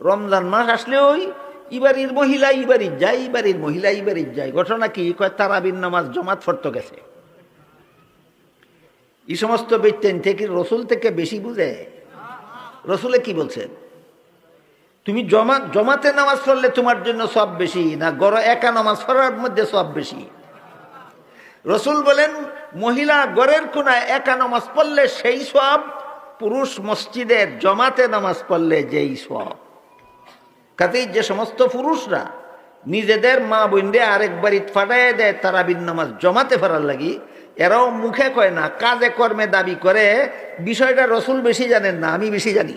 রমজান মাস আসলে ওই ইবাড়ির মহিলা ইবাড়ির যায়, ইবাড়ির মহিলা ইবাড়ির যায়। ঘটনা কি? কয় তারাবির নামাজ জমাত ফরতে গেছে। এই সমস্ত ব্যক্তি থেকে রসুল থেকে বেশি বুঝে। রসুলে কি বলছেন? তুমি জমাতে নামাজ পড়লে তোমার জন্য সব বেশি না গড় একা নামাজ পড়ার মধ্যে সব বেশি? রসুল বলেন মহিলা গড়ের কোনায় একা নামাজ পড়লে সেই সব, পুরুষ মসজিদের জমাতে নামাজ পড়লে যেই সব। কাজেই যে সমস্ত পুরুষরা নিজেদের মা বোনরে আরেকবার ফাটাই দেয় তারাবির নামাজ জমাতে ফেরার লাগি, এরাও মুখে কয় না, কাজে কর্মে দাবি করে বিষয়টা রসুল বেশি জানেন না, আমি বেশি জানি।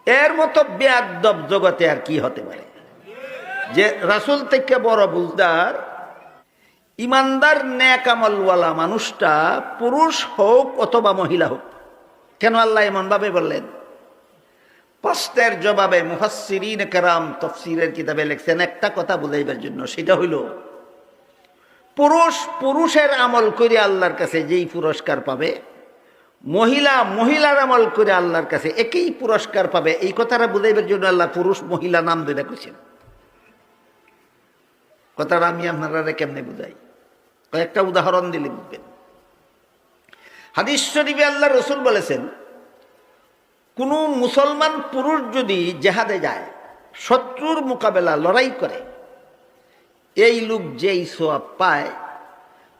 এর মতো বেয়াদব জগতে আর কি হতে পারে? যে রাসূল থেকে বড় বুঝদার ইমানদার নেক আমলওয়ালা মানুষটা পুরুষ হোক অথবা মহিলা হোক। কেন আল্লাহ এমন ভাবে বললেন? প্রশ্নের জবাবে মুফাসসিরিন কেরাম তাফসীরের কিতাবে লিখছেন একটা কথা বুঝাইবার জন্য, সেটা হইল পুরুষ পুরুষের আমল করে আল্লাহর কাছে যেই পুরস্কার পাবে, মহিলা মহিলার আমল করে আল্লাহর কাছে একই পুরস্কার পাবে। এই কথাটা বুঝাইবার জন্য আল্লাহ পুরুষ মহিলা নাম ধরে করেছেন। কথাটা আমি আপনারা কেমনে বুঝাই? কয়েকটা উদাহরণ দিলে বুঝবেন। হাদিস শরীফে আল্লাহ রসুল বলেছেন, কোন মুসলমান পুরুষ যদি জেহাদে যায়, শত্রুর মোকাবেলা লড়াই করে, এই লোক যেই সওয়াব পায়,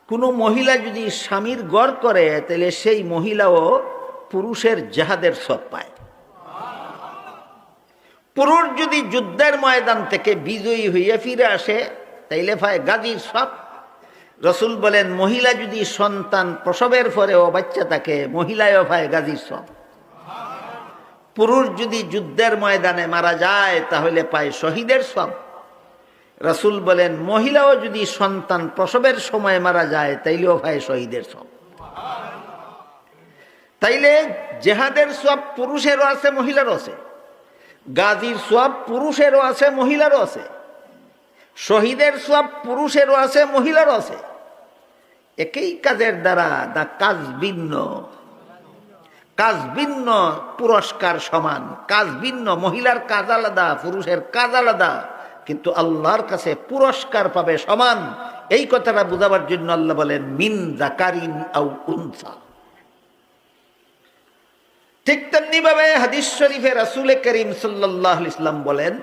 কোনো মহিলা যদি স্বামীর গড় করে তাহলে সেই মহিলাও পুরুষের জেহাদের সওয়াব পায়। পুরুষ যদি যুদ্ধের ময়দান থেকে বিজয়ী হইয়া ফিরে আসে তাইলে পায় গাজীর সওয়াব। রসুল বলেন মহিলা যদি সন্তান প্রসবের পরেও বাচ্চা থাকে, মহিলায়ও পায় গাজীর সওয়াব। পুরুষ যদি যুদ্ধের ময়দানে মারা যায় তাহলে পায় শহীদের সওয়াব। রাসূল বলেন মহিলাও যদি সন্তান প্রসবের সময় মারা যায় তাইলেও পায় শহীদের সওয়াব। তাইলে জেহাদের সওয়াব পুরুষেরও আছে মহিলারও আছে, গাজীর সওয়াব পুরুষেরও আছে মহিলারও আছে, শহীদের সওয়াব পুরুষেরও আছে মহিলারও আছে। একই কাজের দ্বারা না কাজ ভিন্ন, কাজ ভিন্ন, পুরস্কার সমান। কাজ ভিন্ন, মহিলার কাজ আলাদা, পুরুষের কাজ আলাদা, কিন্তু আল্লাহর কাছে পুরস্কার পাবে সমান। এই কথাটা বুঝাবার জন্য আল্লাহ বলেন মিন যাকারিন আও উনসা। ঠিক তেমনি ভাবে হাদিস শরীফে রাসূল করিম সাল্লাল্লাহু আলাইহি ওয়াসাল্লাম বলেন,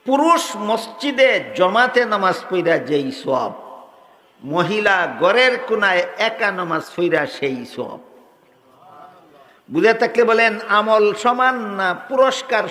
পুরুষ মসজিদে জমাতে নামাজ পড়া যেই সওয়াব, মহিলা ঘরের কোনায় একা নামাজ পড়া সেই সওয়াব। বুঝে থাকলে বলেন আমল সমান না পুরস্কার